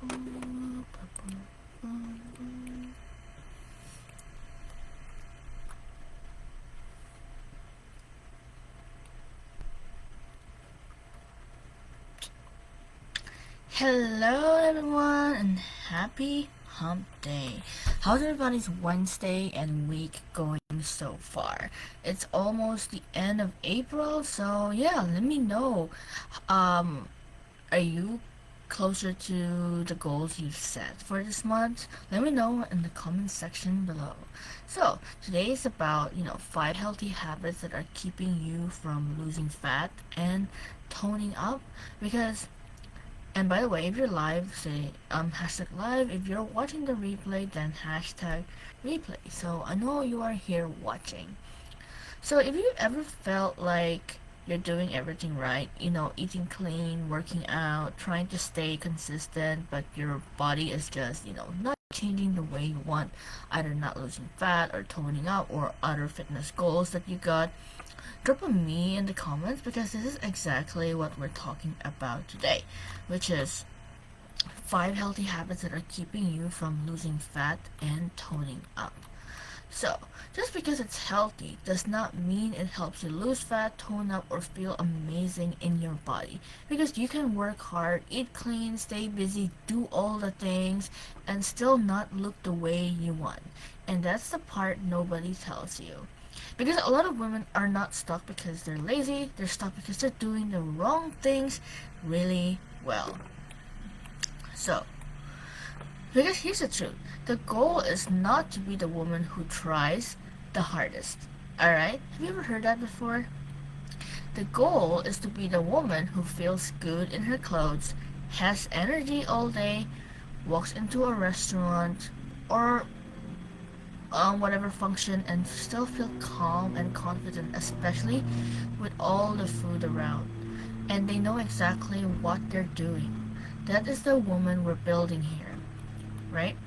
Hello, everyone, and happy hump day. How's everybody's Wednesday and week going so far? It's almost the end of April, so yeah, let me know. Um, are you closer to the goals you've set for this month? Let me know in the comment section below. So, today is about, 5 healthy habits that are keeping you from losing fat and toning up because and by the way, if you're live, say hashtag live. If you're watching the replay, then hashtag replay. So I know you are here watching. So if you ever felt like you're doing everything right, eating clean, working out, trying to stay consistent, but your body is just, not changing the way you want, either not losing fat or toning up or other fitness goals that you got, drop a me in the comments because this is exactly what we're talking about today, which is 5 healthy habits that are keeping you from losing fat and toning up. So, just because it's healthy does not mean it helps you lose fat, tone up, or feel amazing in your body. Because you can work hard, eat clean, stay busy, do all the things, and still not look the way you want. And that's the part nobody tells you. Because a lot of women are not stuck because they're lazy, they're stuck because they're doing the wrong things really well. So, because here's the truth, the goal is not to be the woman who tries the hardest. Alright? Have you ever heard that before? The goal is to be the woman who feels good in her clothes, has energy all day, walks into a restaurant, or whatever function and still feel calm and confident, especially with all the food around. And they know exactly what they're doing. That is the woman we're building here, right?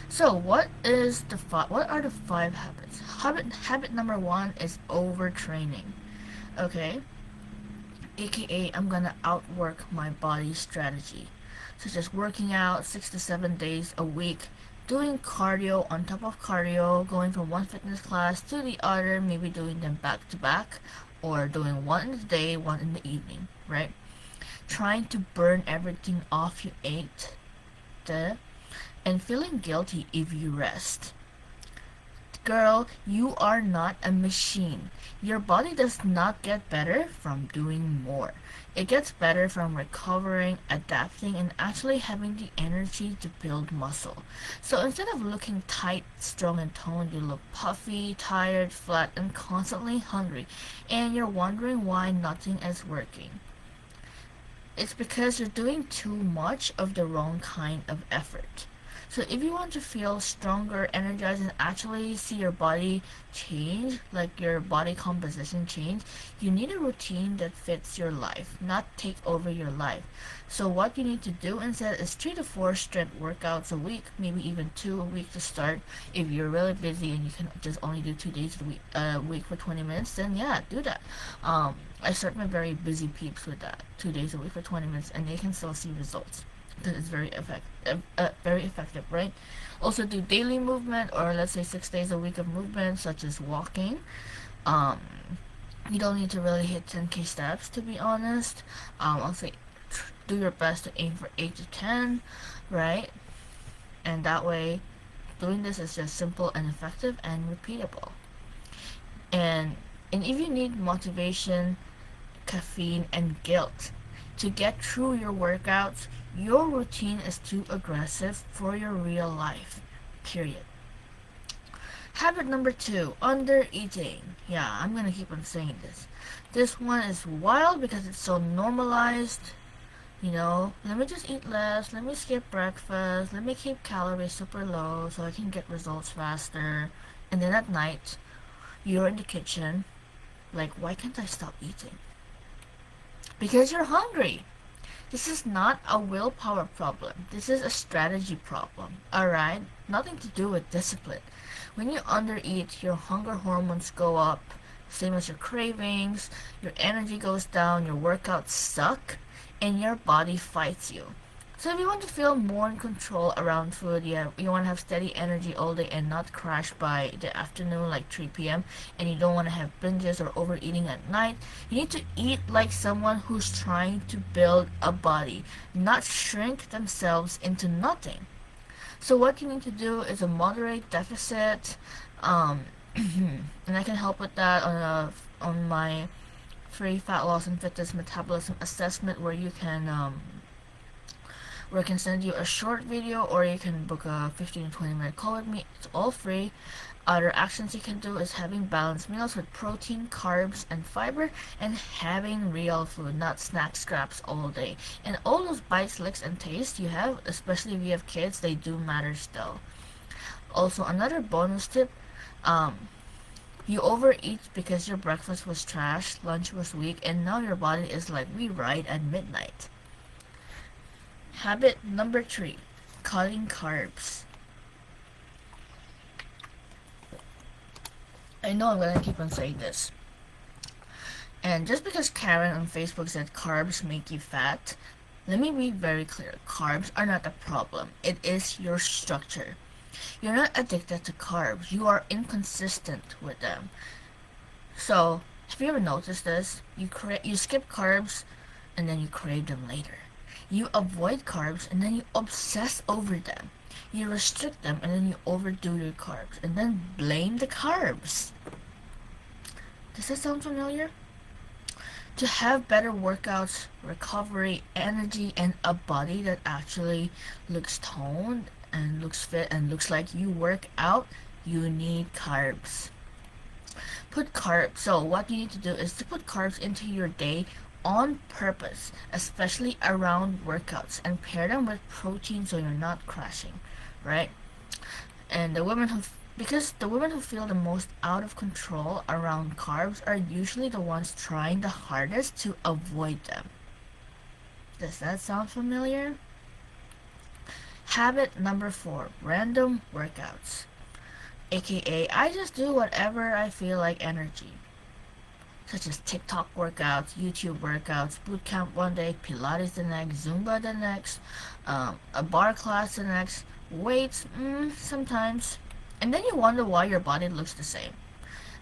So, what are the 5 habits? Habit number 1 is overtraining. Okay? AKA I'm gonna outwork my body strategy, such as working out 6 to 7 days a week, doing cardio on top of cardio, going from one fitness class to the other, maybe doing them back to back, or doing one in the day, one in the evening, right? Trying to burn everything off you ate, and feeling guilty if you rest. Girl, you are not a machine. Your body does not get better from doing more. It gets better from recovering, adapting, and actually having the energy to build muscle. So instead of looking tight, strong, and toned, you look puffy, tired, flat, and constantly hungry. And you're wondering why nothing is working. It's because you're doing too much of the wrong kind of effort. So if you want to feel stronger, energized, and actually see your body change, like your body composition change, you need a routine that fits your life, not take over your life. So what you need to do instead is 3 to 4 strength workouts a week, maybe even 2 a week to start. If you're really busy and you can just only do 2 days a week for 20 minutes, then yeah, do that. I start my very busy peeps with that, 2 days a week for 20 minutes, and they can still see results because it's very effective, right? Also, do daily movement, or let's say 6 days a week of movement, such as walking. Um, you don't need to really hit 10K steps, to be honest. I'll say do your best to aim for 8 to 10, right? And that way, doing this is just simple and effective and repeatable. And and if you need motivation, caffeine, and guilt to get through your workouts, your routine is too aggressive for your real life. Period. Habit number 2, under eating. Yeah, I'm gonna keep on saying this. This one is wild because it's so normalized. Let me just eat less, let me skip breakfast, let me keep calories super low so I can get results faster. And then at night, you're in the kitchen, like, why can't I stop eating? Because you're hungry. This is not a willpower problem. This is a strategy problem. Alright? Nothing to do with discipline. When you undereat, your hunger hormones go up, same as your cravings, your energy goes down, your workouts suck, and your body fights you. So if you want to feel more in control around food, you want to have steady energy all day and not crash by the afternoon like 3 p.m. and you don't want to have binges or overeating at night, you need to eat like someone who's trying to build a body, not shrink themselves into nothing. So what you need to do is a moderate deficit, um, and I can help with that on my free fat loss and fitness metabolism assessment where I can send you a short video or you can book a 15 to 20 minute call with me. It's all free. Other actions you can do is having balanced meals with protein, carbs, and fiber, and having real food, not snack scraps all day. And all those bites, licks, and tastes you have, especially if you have kids, they do matter still. Also, another bonus tip, you overeat because your breakfast was trash, lunch was weak, and now your body is like, we ride at midnight. Habit number 3, cutting carbs. I know I'm gonna keep on saying this. And just because Karen on Facebook said carbs make you fat, let me be very clear. Carbs are not the problem. It is your structure. You're not addicted to carbs. You are inconsistent with them. So, have you ever noticed this? You skip carbs and then you crave them later. You avoid carbs and then you obsess over them. You restrict them and then you overdo your carbs and then blame the carbs. Does that sound familiar? To have better workouts, recovery, energy, and a body that actually looks toned and looks fit and looks like you work out, you need carbs. So what you need to do is to put carbs into your day on purpose, especially around workouts, and pair them with protein so you're not crashing, right? And because the women who feel the most out of control around carbs are usually the ones trying the hardest to avoid them. Does that sound familiar? Habit number 4, random workouts. AKA, I just do whatever I feel like energy. Such as TikTok workouts, YouTube workouts, boot camp one day, Pilates the next, Zumba the next, a bar class the next, weights, sometimes. And then you wonder why your body looks the same.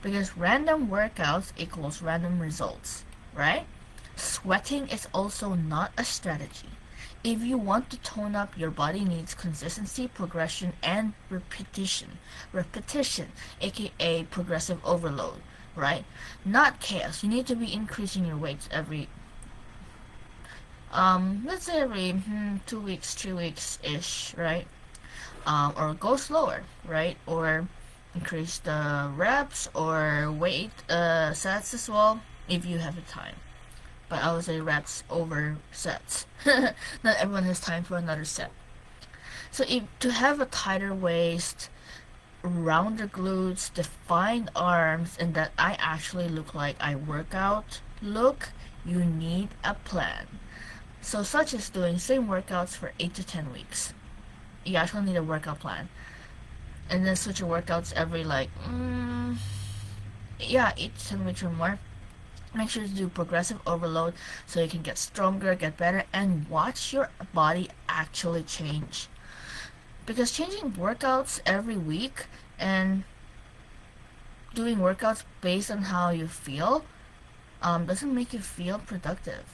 Because random workouts equals random results, right? Sweating is also not a strategy. If you want to tone up, your body needs consistency, progression, and repetition. Repetition, aka progressive overload, right? Not chaos. You need to be increasing your weights let's say every 2 weeks, 3 weeks ish, right? Or go slower, right? Or increase the reps or weight sets as well if you have the time. But I would say reps over sets. Not everyone has time for another set. So to have a tighter waist, rounder glutes, defined arms, and that I actually look like I work out you need a plan. So such as doing same workouts for 8 to 10 weeks. You actually need a workout plan. And then switch your workouts every 8 to 10 weeks or more. Make sure to do progressive overload so you can get stronger, get better, and watch your body actually change. Because changing workouts every week and doing workouts based on how you feel doesn't make you feel productive.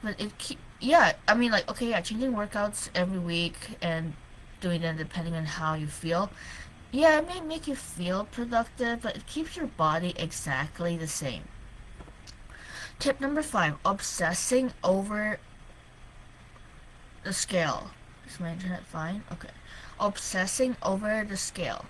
But changing workouts every week and doing them depending on how you feel. Yeah, it may make you feel productive, but it keeps your body exactly the same. Tip number 5, obsessing over the scale. Is my internet fine? Okay. Obsessing over the scale.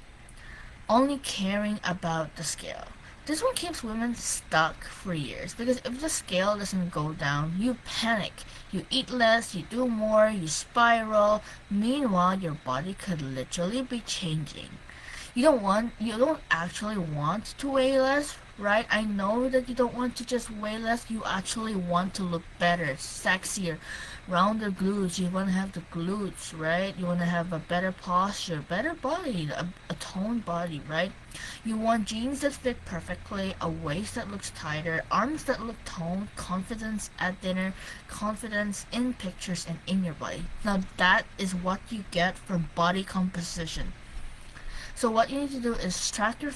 Only caring about the scale. This one keeps women stuck for years because if the scale doesn't go down, you panic. You eat less, you do more, you spiral. Meanwhile, your body could literally be changing. You don't actually want to weigh less, right? I know that you don't want to just weigh less, you actually want to look better, sexier, rounder glutes. You want to have the glutes, right? You want to have a better posture, better body, a toned body, right? You want jeans that fit perfectly, a waist that looks tighter, arms that look toned, confidence at dinner, confidence in pictures and in your body. Now that is what you get from body composition. So what you need to do is track your,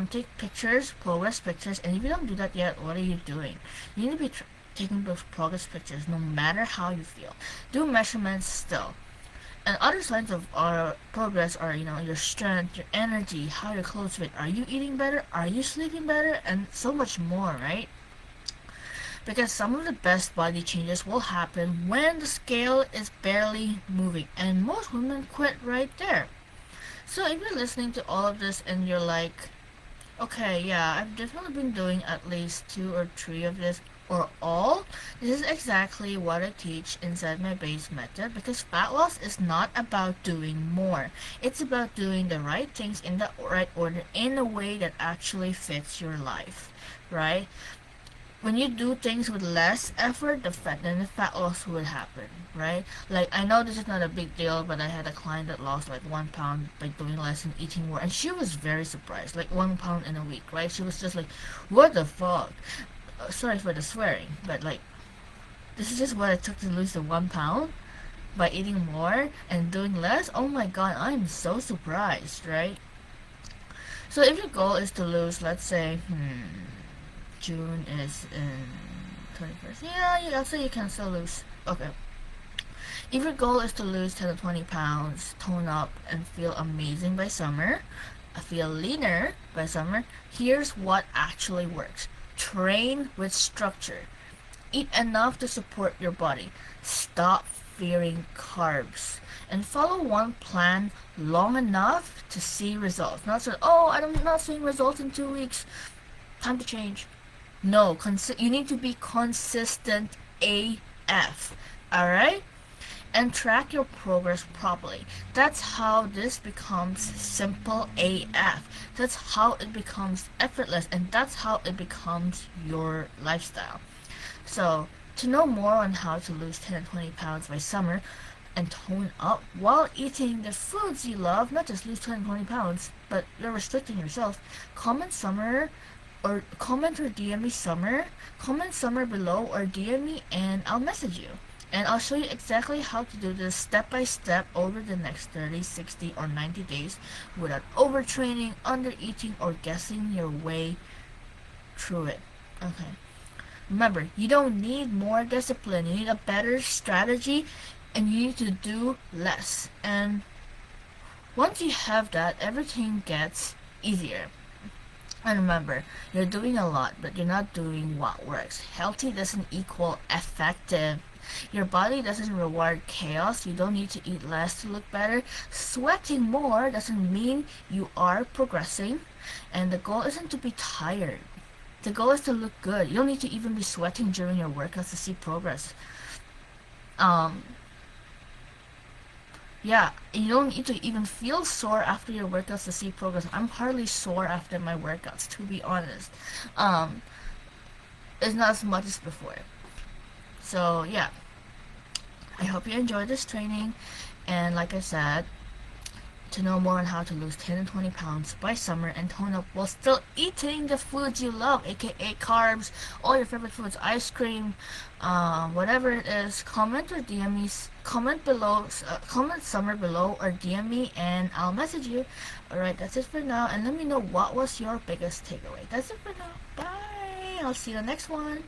take pictures, progress pictures, and if you don't do that yet, what are you doing? You need to be taking those progress pictures, no matter how you feel. Do measurements still. And other signs of our progress are, your strength, your energy, how your clothes fit. Are you eating better? Are you sleeping better? And so much more, right? Because some of the best body changes will happen when the scale is barely moving, and most women quit right there. So if you're listening to all of this and you're like, okay, yeah, I've definitely been doing at least 2 or 3 of this or all, this is exactly what I teach inside my base method, because fat loss is not about doing more. It's about doing the right things in the right order in a way that actually fits your life, right? When you do things with less effort, then the fat loss would happen, right? Like, I know this is not a big deal, but I had a client that lost like 1 pound by doing less and eating more, and she was very surprised. Like 1 pound in a week, right? She was just like, "What the fuck?" Sorry for the swearing, but like, this is just what it took to lose the 1 pound by eating more and doing less. Oh my god, I'm so surprised, right? So if your goal is to lose, let's say, June is in 21st. Yeah, I'll say you can still lose. Okay. If your goal is to lose 10 to 20 pounds, tone up, and feel amazing by summer, feel leaner by summer, here's what actually works. Train with structure. Eat enough to support your body. Stop fearing carbs. And follow one plan long enough to see results. Not so, oh, I'm not seeing results in 2 weeks. Time to change. No, you need to be consistent AF. Alright? And track your progress properly. That's how this becomes simple AF. That's how it becomes effortless, and that's how it becomes your lifestyle. So, to know more on how to lose 10 and 20 pounds by summer and tone up while eating the foods you love, not just lose 10 and 20 pounds, but you're restricting yourself, comment or DM me summer, comment summer below or DM me and I'll message you. And I'll show you exactly how to do this step by step over the next 30, 60, or 90 days without overtraining, undereating, or guessing your way through it. Okay. Remember, you don't need more discipline. You need a better strategy and you need to do less. And once you have that, everything gets easier. And remember, you're doing a lot, but you're not doing what works. Healthy doesn't equal effective. Your body doesn't reward chaos. You don't need to eat less to look better. Sweating more doesn't mean you are progressing. And the goal isn't to be tired. The goal is to look good. You don't need to even be sweating during your workouts to see progress. Yeah, you don't need to even feel sore after your workouts to see progress. I'm hardly sore after my workouts, to be honest. It's not as much as before. So yeah, I hope you enjoyed this training, and like I said, to know more on how to lose 10 and 20 pounds by summer and tone up while still eating the foods you love, aka carbs, all your favorite foods, ice cream, whatever it is, comment or DM me, comment below, comment summer below or DM me and I'll message you. Alright, that's it for now, and let me know what was your biggest takeaway. That's it for now. Bye! I'll see you in the next one.